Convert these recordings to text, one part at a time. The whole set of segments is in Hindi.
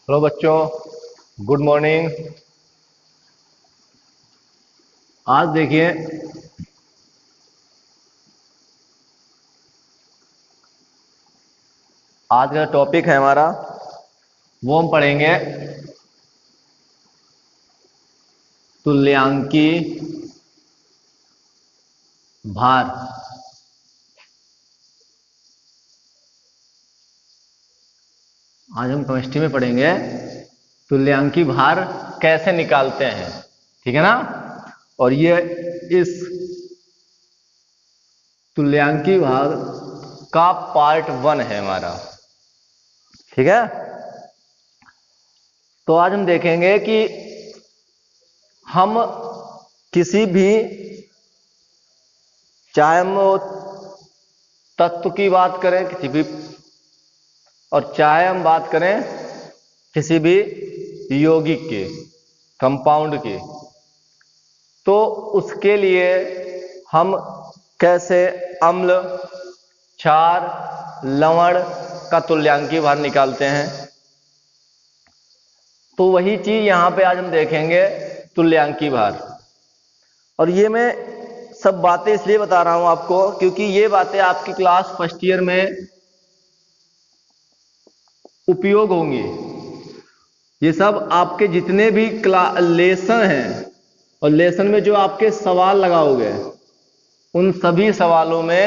हेलो बच्चों, गुड मॉर्निंग। आज देखिए, आज का टॉपिक है हमारा, वो हम पढ़ेंगे तुल्यांकी भार। आज हम केमिस्ट्री में पढ़ेंगे तुल्यांकी भार कैसे निकालते हैं, ठीक है ना। और ये इस तुल्यांकी भार का पार्ट 1 है हमारा, ठीक है। तो आज हम देखेंगे कि हम किसी भी, चाहे हम तत्व की बात करें किसी भी, और चाहे हम बात करें किसी भी यौगिक के, कंपाउंड के, तो उसके लिए हम कैसे अम्ल, क्षार, लवण का तुल्यांकी भार निकालते हैं। तो वही चीज यहां पे आज हम देखेंगे, तुल्यांकी भार। और ये मैं सब बातें इसलिए बता रहा हूं आपको क्योंकि ये बातें आपकी क्लास फर्स्ट ईयर में उपयोग होंगी। ये सब आपके जितने भी लेसन हैं और लेसन में जो आपके सवाल लगाओगे, उन सभी सवालों में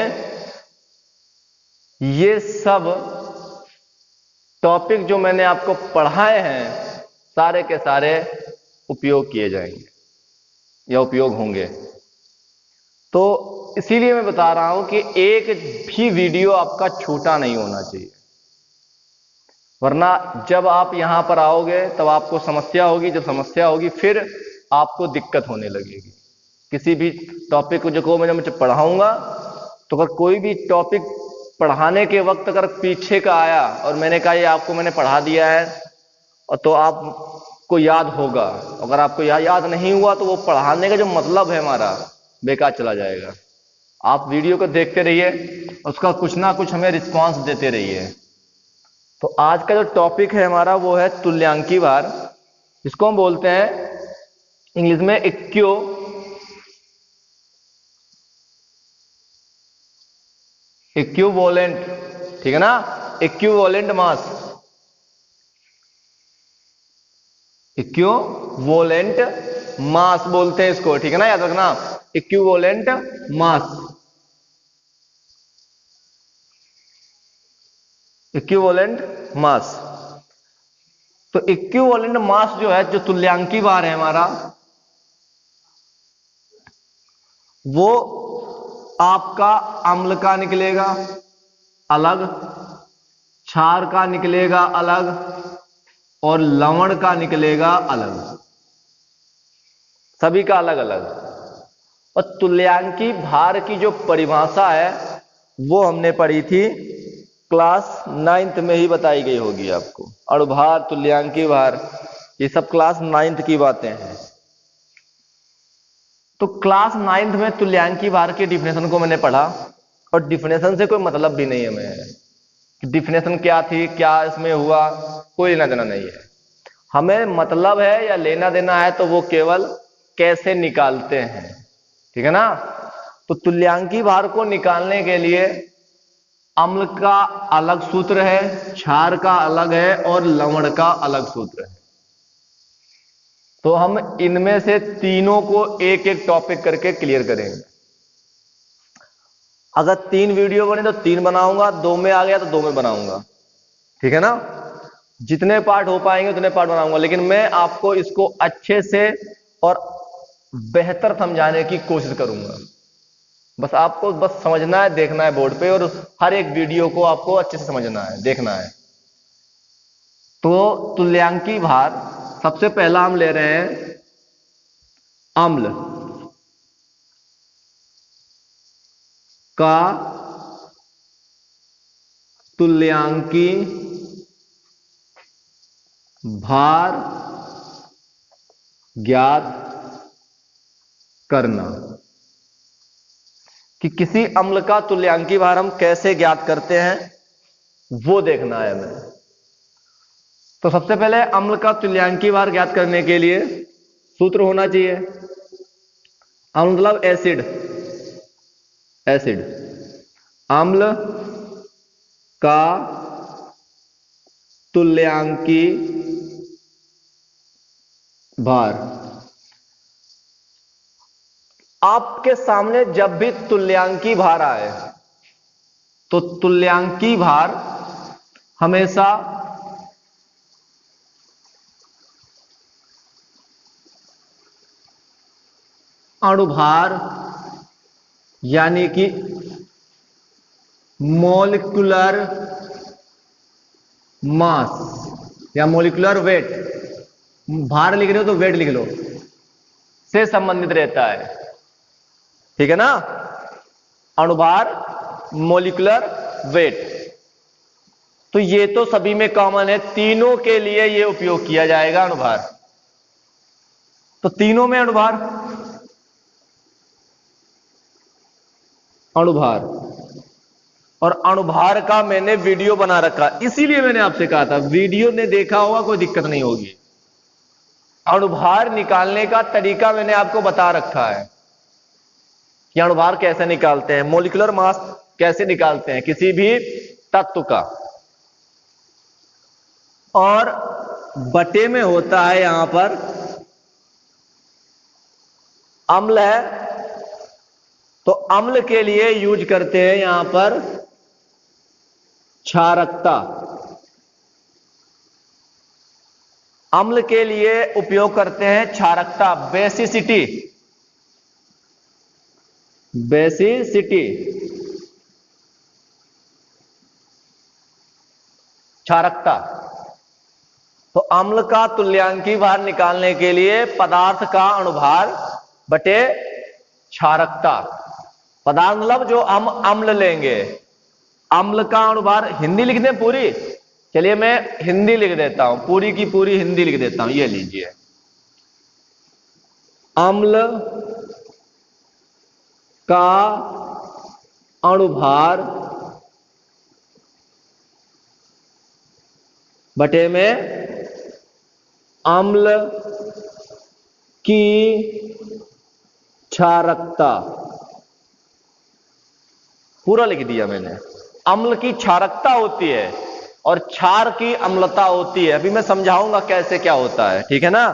ये सब टॉपिक जो मैंने आपको पढ़ाए हैं सारे के सारे उपयोग किए जाएंगे या उपयोग होंगे। तो इसीलिए मैं बता रहा हूं कि एक भी वीडियो आपका छूटा नहीं होना चाहिए, वरना जब आप यहां पर आओगे तब आपको समस्या होगी। जब समस्या होगी फिर आपको दिक्कत होने लगेगी। किसी भी टॉपिक को जो मैं पढ़ाऊंगा, तो अगर कोई भी टॉपिक पढ़ाने के वक्त अगर पीछे का आया और मैंने कहा ये आपको मैंने पढ़ा दिया है, और तो आपको याद होगा। अगर आपको याद नहीं हुआ तो वो पढ़ाने का जो मतलब है हमारा बेकार चला जाएगा। आप वीडियो को देखते रहिए, उसका कुछ ना कुछ हमें रिस्पांस देते रहिए। तो आज का जो टॉपिक है हमारा वो है तुल्यांकी भार, जिसको हम बोलते हैं इंग्लिश में इक्विवेलेंट, ठीक है ना। इक्विवेलेंट मास, इक्विवेलेंट मास बोलते हैं इसको, ठीक है ना, याद रखना। Equivalent mass, equivalent mass. तो इक्विवेलेंट मास जो है, जो तुल्यांकी भार है हमारा, वो आपका अम्ल का निकलेगा अलग, क्षार का निकलेगा अलग, और लवण का निकलेगा अलग, सभी का अलग अलग। और तुल्यांकी भार की जो परिभाषा है वो हमने पढ़ी थी क्लास 9th में ही बताई गई होगी आपको। अणुभार, तुल्यांकी भार, ये सब क्लास 9th की बातें हैं। तो क्लास 9th में तुल्यांकी भार के डिफिनेशन को मैंने पढ़ा, और डिफिनेशन से कोई मतलब भी नहीं है हमें। डिफिनेशन क्या थी, क्या इसमें हुआ, कोई लेना देना नहीं है। हमें मतलब है या लेना देना है तो वो केवल कैसे निकालते हैं, ठीक है ना। तो तुल्यांकी भार को निकालने के लिए अम्ल का अलग सूत्र है, क्षार का अलग है, और लवण का अलग सूत्र है। तो हम इनमें से तीनों को एक एक टॉपिक करके क्लियर करेंगे। अगर 3 वीडियो बने तो 3 बनाऊंगा, 2 में आ गया तो 2 में बनाऊंगा, ठीक है ना। जितने पार्ट हो पाएंगे उतने पार्ट बनाऊंगा, लेकिन मैं आपको इसको अच्छे से और बेहतर समझाने की कोशिश करूंगा। बस आपको बस समझना है, देखना है बोर्ड पे, और हर एक वीडियो को आपको अच्छे से समझना है, देखना है। तो तुल्यांकी भार, सबसे पहला हम ले रहे हैं अम्ल का तुल्यांकी भार ज्ञात करना। कि किसी अम्ल का तुल्यांकी भार हम कैसे ज्ञात करते हैं वो देखना है हमें। तो सबसे पहले अम्ल का तुल्यांकी भार ज्ञात करने के लिए सूत्र होना चाहिए। अम्ल मतलब एसिड, एसिड अम्ल का तुल्यांकी भार। आपके सामने जब भी तुल्यांकी भार आए तो तुल्यांकी भार हमेशा अणुभार यानी कि मॉलिक्यूलर मास या मॉलिक्यूलर वेट, भार लिख रहे हो तो वेट लिख लो, से संबंधित रहता है। ठीक है ना, अणुभार, मॉलिक्यूलर वेट, तो ये तो सभी में कॉमन है, तीनों के लिए ये उपयोग किया जाएगा अणुभार। तो तीनों में अणुभार, अणुभार और अणुभार का मैंने वीडियो बना रखा, इसीलिए मैंने आपसे कहा था वीडियो ने देखा होगा, कोई दिक्कत नहीं होगी। अणुभार निकालने का तरीका मैंने आपको बता रखा है कि अणुभार कैसे निकालते हैं, मॉलिक्यूलर मास कैसे निकालते हैं किसी भी तत्व का। और बटे में होता है यहां पर अम्ल है, तो अम्ल के लिए यूज करते हैं यहां पर क्षारकता। अम्ल के लिए उपयोग करते हैं क्षारकता, बेसिसिटी, बेसिसिटी क्षारकता। तो अम्ल का तुल्यांकी भार निकालने के लिए पदार्थ का अणुभार बटे क्षारकता। पदार्थ मतलब जो हम अम्ल लेंगे, अम्ल का अणुभार हिंदी लिख दें पूरी, चलिए मैं हिंदी लिख देता हूं, पूरी की पूरी हिंदी लिख देता हूं, ये लीजिए। अम्ल का अणुभार बटे में अम्ल की क्षारकता, पूरा लिख दिया मैंने। अम्ल की क्षारकता होती है और क्षार की अम्लता होती है। अभी मैं समझाऊंगा कैसे क्या होता है, ठीक है ना,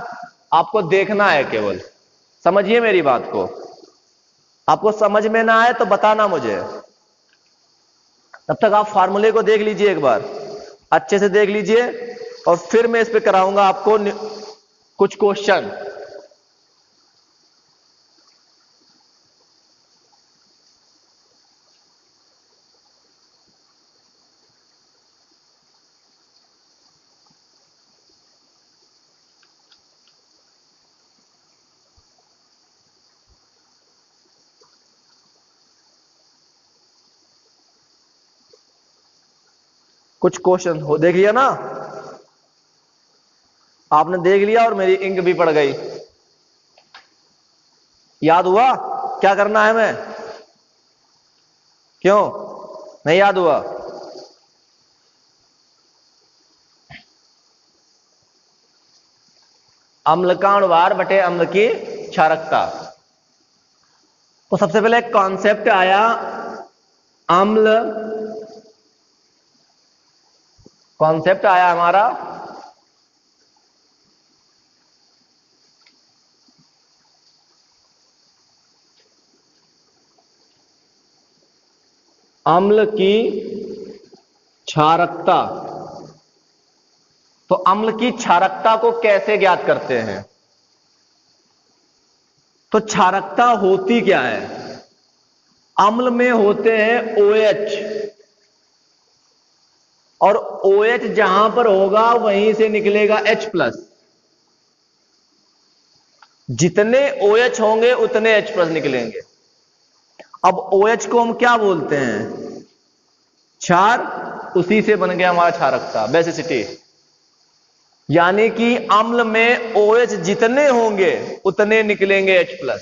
आपको देखना है, केवल समझिए मेरी बात को। आपको समझ में ना आए तो बताना मुझे, तब तक आप फार्मूले को देख लीजिए, एक बार अच्छे से देख लीजिए, और फिर मैं इस पे कराऊंगा आपको कुछ क्वेश्चन। कुछ क्वेश्चन हो, देख लिया ना आपने, देख लिया और मेरी इंक भी पड़ गई। याद हुआ क्या करना है मैं, क्यों नहीं याद हुआ? अम्ल का अणुभार बटे अम्ल की क्षारकता। तो सबसे पहले एक कॉन्सेप्ट आया, अम्ल, कॉन्सेप्ट आया हमारा अम्ल की क्षारकता। तो अम्ल की क्षारकता को कैसे ज्ञात करते हैं? तो क्षारकता होती क्या है? अम्ल में होते हैं OH, और OH जहां पर होगा वहीं से निकलेगा H+। जितने OH होंगे उतने H+ निकलेंगे। अब OH को हम क्या बोलते हैं? क्षार, उसी से बन गया हमारा क्षारकता, बेसिसिटी। यानी कि अम्ल में OH जितने होंगे उतने निकलेंगे H+।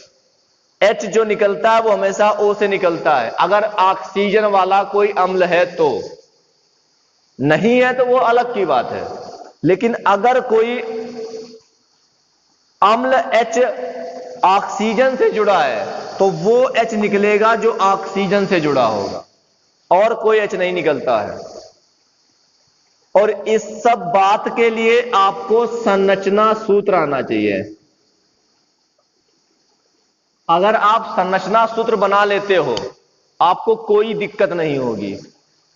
H जो निकलता है वो हमेशा O से निकलता है, अगर ऑक्सीजन वाला कोई अम्ल है तो, नहीं है तो वो अलग की बात है। लेकिन अगर कोई अम्ल H ऑक्सीजन से जुड़ा है तो वो H निकलेगा जो ऑक्सीजन से जुड़ा होगा, और कोई H नहीं निकलता है। और इस सब बात के लिए आपको संरचना सूत्र आना चाहिए। अगर आप संरचना सूत्र बना लेते हो आपको कोई दिक्कत नहीं होगी,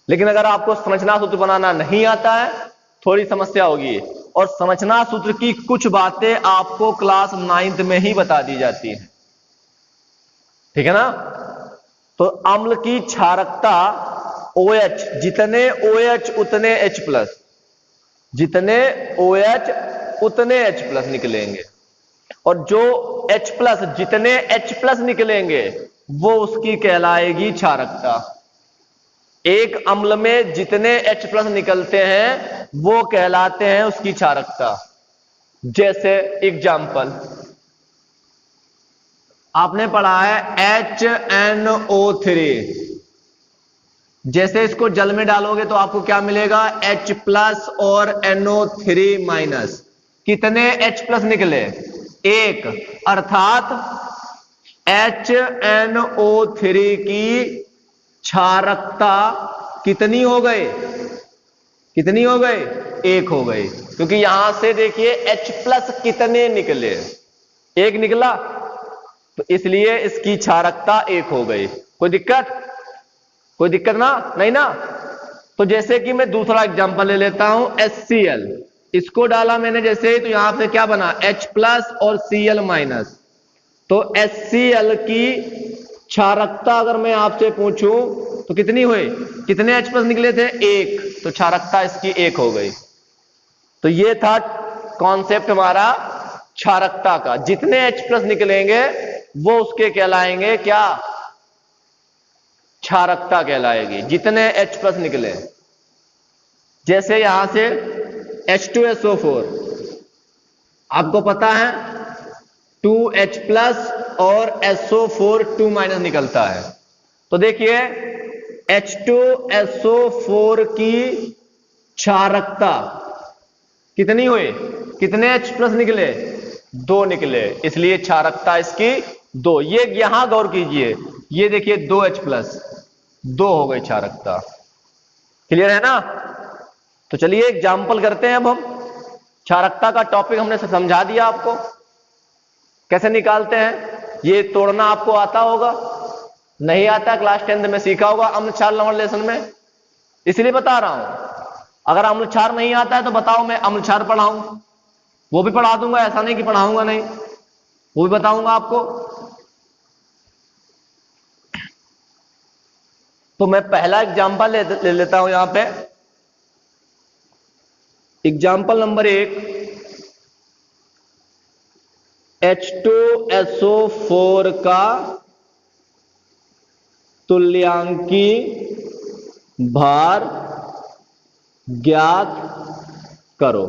लेकिन अगर आपको संरचना सूत्र बनाना नहीं आता है थोड़ी समस्या होगी। और संरचना सूत्र की कुछ बातें आपको क्लास 9th में ही बता दी जाती हैं, ठीक है ना। तो अम्ल की क्षारकता OH, जितने OH उतने H+, जितने OH उतने H+ निकलेंगे, और जो H+, जितने H+ निकलेंगे वो उसकी कहलाएगी क्षारकता। एक अम्ल में जितने H+ निकलते हैं वो कहलाते हैं उसकी क्षारकता। जैसे एग्जाम्पल आपने पढ़ा है HNO3, जैसे इसको जल में डालोगे तो आपको क्या मिलेगा, H+ और NO3-। कितने H+ निकले, एक, अर्थात HNO3 की क्षारकता कितनी हो गई, कितनी हो गई, एक हो गई। क्योंकि यहां से देखिए H+ कितने निकले, एक निकला, तो इसलिए इसकी क्षारकता एक हो गई। कोई दिक्कत, कोई दिक्कत ना, नहीं ना। तो जैसे कि मैं दूसरा एग्जांपल ले लेता हूं, HCl, इसको डाला मैंने जैसे, तो यहां से क्या बना, H+ और Cl-। तो HCl की क्षारकता अगर मैं आपसे पूछूं तो कितनी हुई, कितने H+ निकले थे, एक, तो क्षारकता इसकी एक हो गई। तो ये था कॉन्सेप्ट हमारा क्षारकता का। जितने H+ निकलेंगे वो उसके कहलाएंगे क्या, क्षारकता कहलाएगी, जितने H+ निकले। जैसे यहां से H2SO4, आपको पता है 2H+ और SO4 2- निकलता है। तो देखिए H2SO4 की क्षारकता कितनी हुई, कितने H+ निकले, दो निकले, इसलिए क्षारकता इसकी दो। ये यहां गौर कीजिए, ये देखिए 2H+, दो हो गई क्षारकता। क्लियर है ना। तो चलिए एग्जाम्पल करते हैं। अब हम क्षारकता का टॉपिक हमने समझा दिया आपको, कैसे निकालते हैं। ये तोड़ना आपको आता होगा, नहीं आता क्लास 10th में सीखा होगा अम्ल क्षार लवण लेसन में, इसलिए बता रहा हूं। अगर अम्ल क्षार नहीं आता है तो बताओ, मैं अम्ल क्षार पढ़ाऊं, वो भी पढ़ा दूंगा, ऐसा नहीं कि पढ़ाऊंगा नहीं, वो भी बताऊंगा आपको। तो मैं पहला एग्जाम्पल ले लेता हूं यहां पे। एग्जाम्पल नंबर 1, H2SO4 का तुल्यांकी भार ज्ञात करो।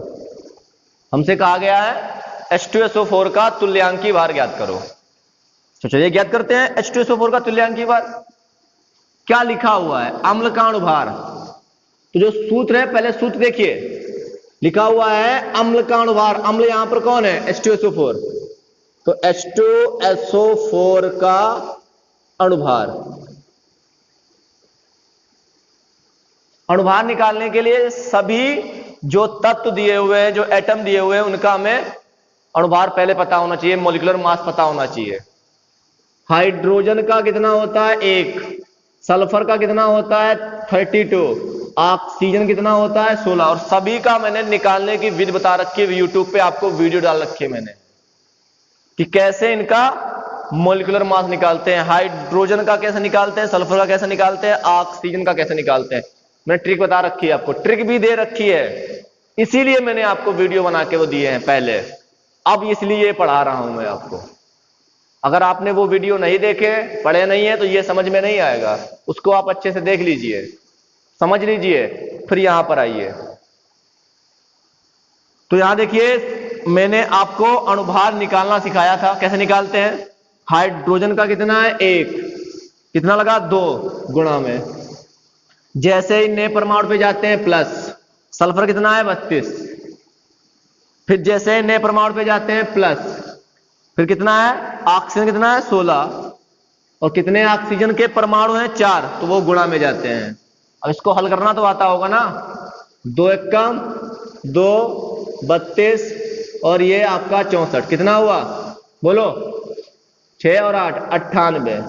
हमसे कहा गया है H2SO4 का तुल्यांकी भार ज्ञात करो। तो चलिए ज्ञात करते हैं H2SO4 का तुल्यांकी भार। क्या लिखा हुआ है, अम्ल का अणुभार। तो जो सूत्र है, पहले सूत्र देखिए, लिखा हुआ है अम्ल का अणुभार। अम्ल यहां पर कौन है, H2SO4। तो H2SO4 का अणुभार, अणुभार निकालने के लिए सभी जो तत्व दिए हुए हैं, जो एटम दिए हुए हैं, उनका हमें अणुभार पहले पता होना चाहिए, मॉलिक्यूलर मास पता होना चाहिए। हाइड्रोजन का कितना होता है, 1, सल्फर का कितना होता है 32, ऑक्सीजन कितना होता है 16। और सभी का मैंने निकालने की विधि बता रखी है, यूट्यूब पे आपको वीडियो डाल रखी है मैंने, कि कैसे इनका मॉलिक्यूलर मास निकालते हैं। हाइड्रोजन का कैसे निकालते हैं, सल्फर का कैसे निकालते हैं, ऑक्सीजन का कैसे निकालते हैं, मैंने ट्रिक बता रखी है आपको, ट्रिक भी दे रखी है, इसीलिए मैंने आपको वीडियो बना के वो दिए हैं पहले। अब इसलिए पढ़ा रहा हूं मैं आपको। अगर आपने वो वीडियो नहीं देखे, पढ़े नहीं है, तो ये समझ में नहीं आएगा। उसको आप अच्छे से देख लीजिए, समझ लीजिए, फिर यहां पर आइए। तो यहां देखिए, मैंने आपको अणुभार निकालना सिखाया था, कैसे निकालते हैं। हाइड्रोजन का कितना है 1, कितना लगा 2 गुणा में, जैसे ही नए परमाणु पे जाते हैं प्लस। सल्फर कितना है 32, फिर जैसे नए परमाणु पे जाते हैं प्लस, फिर कितना है ऑक्सीजन, कितना है 16, और कितने ऑक्सीजन के परमाणु हैं 4, तो वो गुणा में जाते हैं। अब इसको हल करना तो आता होगा ना, 2 एकम 2, 32 और ये आपका 64, कितना हुआ बोलो 6 और 8 98,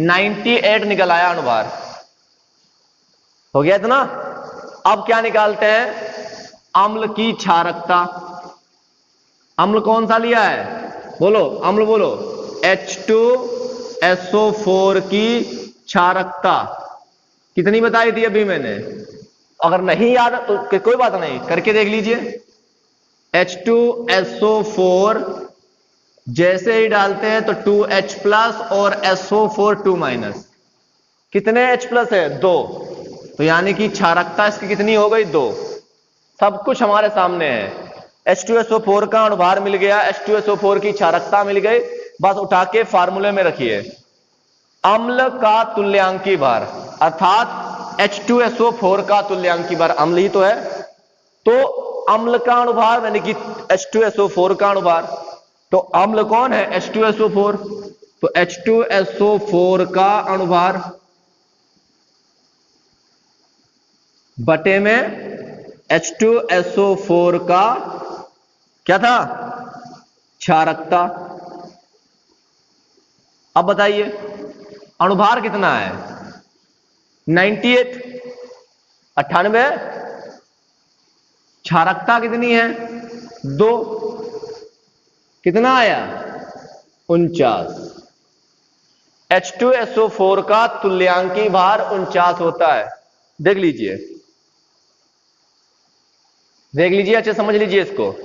98 निकल आया अनुभार, हो गया इतना। अब क्या निकालते हैं, अम्ल की क्षारकता। अम्ल कौन सा लिया है बोलो, अम्ल बोलो, H2SO4 की क्षारकता कितनी बताई थी अभी मैंने, अगर नहीं याद तो कोई बात नहीं, करके देख लीजिए। H2SO4 जैसे ही डालते हैं तो 2H प्लस और SO4 2-, कितने H प्लस है 2, तो यानी कि क्षारकता इसकी कितनी हो गई 2। सब कुछ हमारे सामने है, H2SO4 का अणुभार मिल गया, H2SO4 की क्षारकता मिल गई, बस उठा के फार्मूले में रखिए। अम्ल का तुल्यांकी भार अर्थात H2SO4 का तुल्यांकी भार, अम्ल ही तो है, तो अम्ल का अणुभार यानी कि H2SO4 का अणुभार, तो अम्ल कौन है H2SO4, तो H2SO4 का अणुभार बटे में H2SO4 का क्या था क्षारकता। अब बताइए अणुभार कितना है 98, 98, क्षारकता कितनी है 2, कितना आया 49। H2SO4 का तुल्यांकी भार 49 होता है, देख लीजिए, देख लीजिए, अच्छे समझ लीजिए इसको।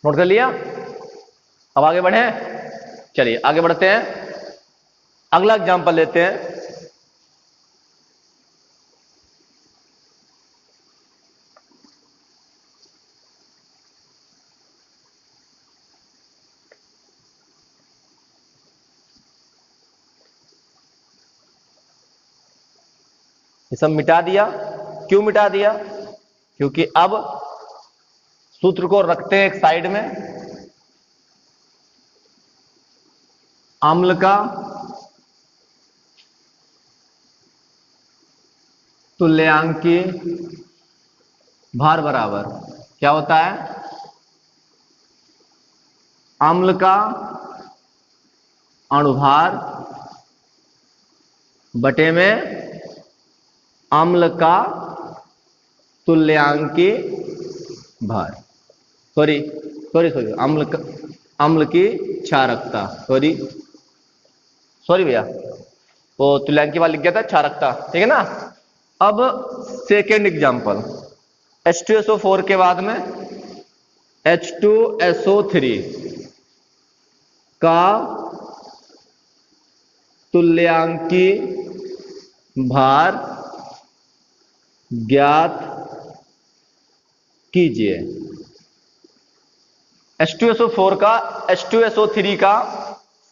नोट कर लिया, अब आगे बढ़े, चलिए आगे बढ़ते हैं, अगला एग्जांपल लेते हैं। ये सब मिटा दिया, क्यों मिटा दिया, क्योंकि अब सूत्र को रखते हैं एक साइड में। अम्ल का तुल्यांकी भार बराबर क्या होता है, अम्ल का अणुभार बटे में अम्ल का तुल्यांकी भार, सॉरी अम्ल की क्षारकता, सॉरी भैया, वो तुल्यांकी भार लिख गया था, क्षारकता, ठीक है ना। अब सेकेंड एग्जांपल, H2SO4 के बाद में H2SO3 का तुल्यांकी भार ज्ञात कीजिए। H2SO4 का H2SO3 का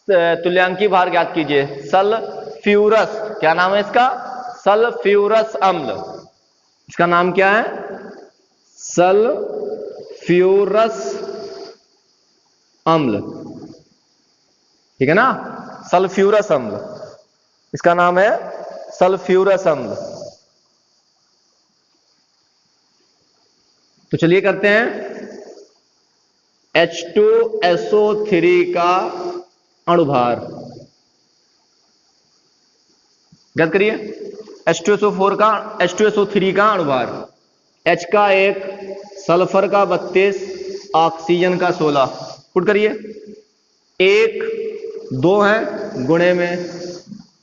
तुल्यांकी भार ज्ञात कीजिए। सल्फ्यूरस, क्या नाम है इसका, सल्फ्यूरस अम्ल, इसका नाम क्या है सल्फ्यूरस अम्ल, ठीक है ना, सल्फ्यूरस अम्ल, इसका नाम है सल्फ्यूरस अम्ल। तो चलिए करते हैं, H2SO3 का अणुभार ज्ञात करिए। H2SO3 का अणुभार, H का 1, सल्फर का 32, ऑक्सीजन का 16, पुट करिए, 1 2 है गुणे में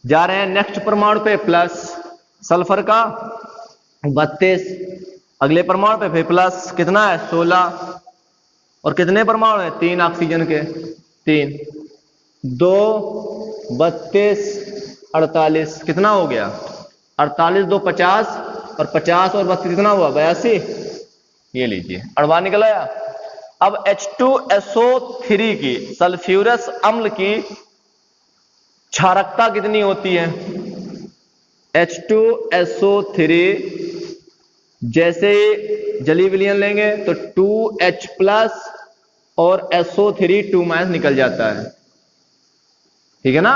जा रहे हैं नेक्स्ट परमाणु पे प्लस, सल्फर का 32, अगले परमाणु पे फिर प्लस, कितना है 16, और कितने परमाणु है 3 ऑक्सीजन के, 3, 2 32 48, कितना हो गया 48 2 50, और 50 और 32 कितना हुआ 82, ये लीजिए अणुभार निकल आया। अब H2SO3 की, सल्फ्यूरस अम्ल की क्षारकता कितनी होती है? H2SO3 जैसे जली विलयन लेंगे तो 2H प्लस और SO3 2- निकल जाता है, ठीक है ना।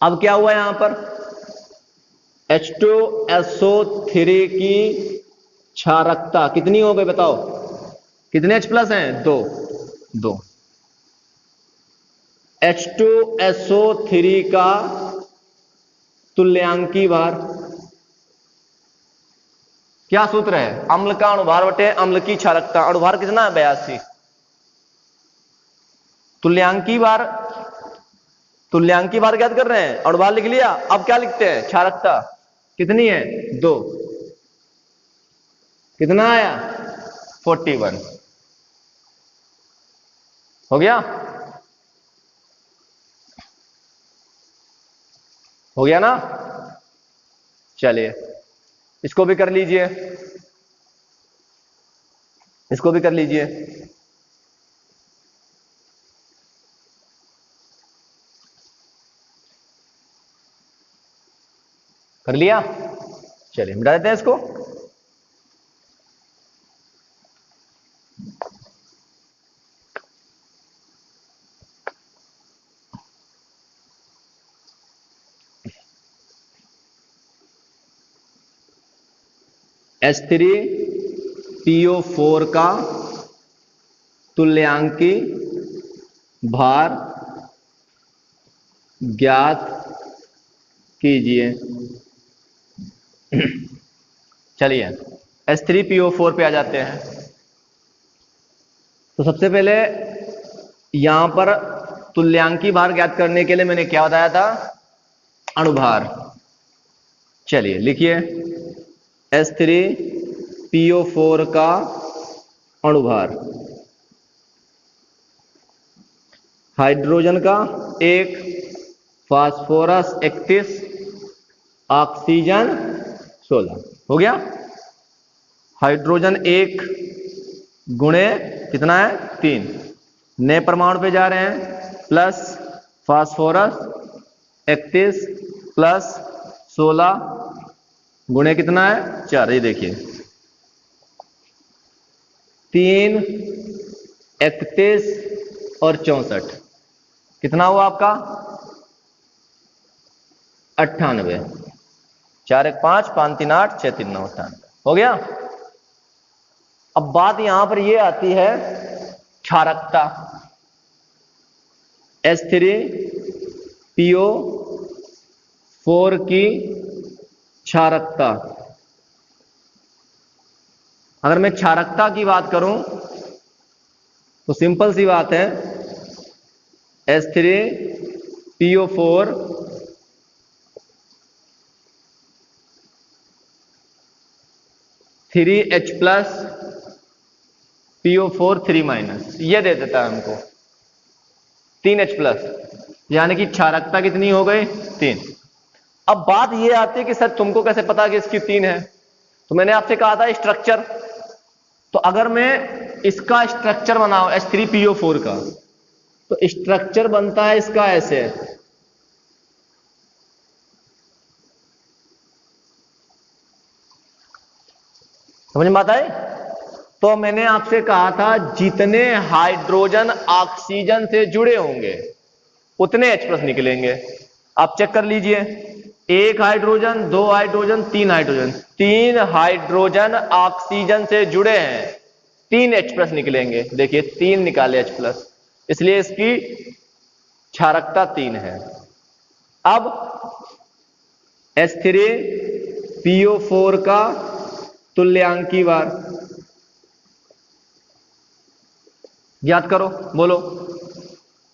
अब क्या हुआ यहां पर, H2SO3 की क्षारकता कितनी हो गई बताओ, कितने H प्लस हैं? दो। H2SO3 का तुल्यांकी भार, क्या सूत्र है? अम्ल का अणुभार बटे अम्ल की क्षारकता। अणुभार कितना है? 82। तुल्यांकी भार ज्ञात कर रहे हैं, अणुभार लिख लिया। अब क्या लिखते हैं? क्षारकता कितनी है? 2। कितना आया? 41। हो गया? हो गया ना? चलिए इसको भी कर लीजिए, इसको भी कर लीजिए। कर लिया? चलिए मिटा देते हैं इसको। H3PO4 का तुल्यांकी भार ज्ञात कीजिए। चलिए H3PO4 पे आ जाते हैं। तो सबसे पहले यहां पर तुल्यांकी भार ज्ञात करने के लिए मैंने क्या बताया था? अणुभार। चलिए लिखिए, H3PO4 का अणुभार, हाइड्रोजन का 1, फास्फोरस 31, ऑक्सीजन 16। हो गया? हाइड्रोजन 1 गुणे कितना है? 3। नए परमाणु पे जा रहे हैं, प्लस फास्फोरस 31 प्लस 16 गुणे कितना है? 4। ये देखिए 3, 31 और 64 कितना हुआ आपका? 98। 4 1 5 5 3 8 6 3 9 98। हो गया? अब बात यहां पर यह आती है क्षारकता। H3PO4 की क्षारकता, अगर मैं क्षारकता की बात करूं तो सिंपल सी बात है, H3PO4 3H प्लस PO4 3- ये दे देता है हमको 3H प्लस, यानी कि क्षारकता कितनी हो गई? 3। अब बात ये आती है कि सर तुमको कैसे पता कि इसकी 3 है? तो मैंने आपसे कहा था स्ट्रक्चर। तो अगर मैं इसका स्ट्रक्चर बनाऊं H3PO4 का, तो स्ट्रक्चर बनता है इसका ऐसे, समझ में आता है? तो मैंने आपसे कहा था जितने हाइड्रोजन ऑक्सीजन से जुड़े होंगे उतने H प्लस निकलेंगे। आप चेक कर लीजिए, 1 hydrogen, 2 hydrogen, 3 hydrogen, 3 hydrogen oxygen से जुड़े हैं, 3 H प्लस निकलेंगे। देखिए 3 निकाले H प्लस, इसलिए इसकी क्षारकता 3 है। अब H3PO4 का तुल्यांकी भार ज्ञात करो, बोलो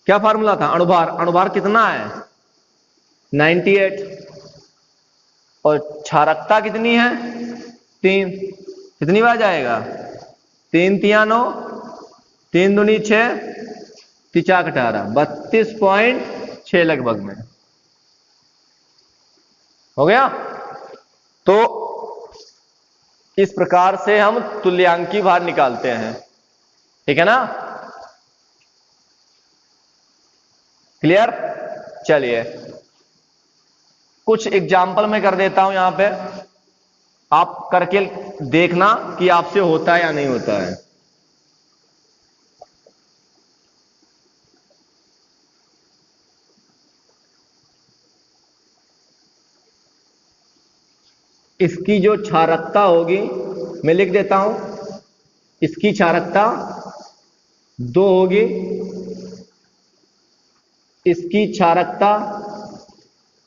क्या फार्मूला था? अणुभार। अणुभार कितना है? 98। और क्षारकता कितनी है? 3। कितनी बार जाएगा? 3 तिया 9, 3 दूनी 6, 3 18, 32.6 लगभग में। हो गया? तो इस प्रकार से हम तुल्यांकी भार निकालते हैं। ठीक है ना? क्लियर? चलिए कुछ एग्जाम्पल मैं कर देता हूं यहां पे, आप करके देखना कि आपसे होता है या नहीं होता है। इसकी जो क्षारकता होगी, मैं लिख देता हूं, इसकी क्षारकता 2 होगी, इसकी क्षारकता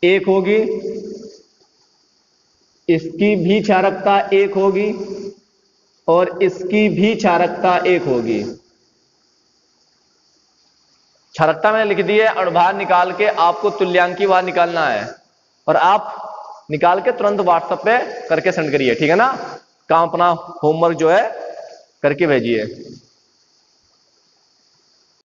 1 होगी, इसकी भी क्षारकता 1 होगी और इसकी भी क्षारकता 1 होगी। क्षारकता मैंने लिख दी है, अणुभार निकाल के आपको तुल्यांकी भार निकालना है और आप निकाल के तुरंत व्हाट्सएप पे करके सेंड करिए, ठीक है ना? काम अपना होमवर्क जो है करके भेजिए।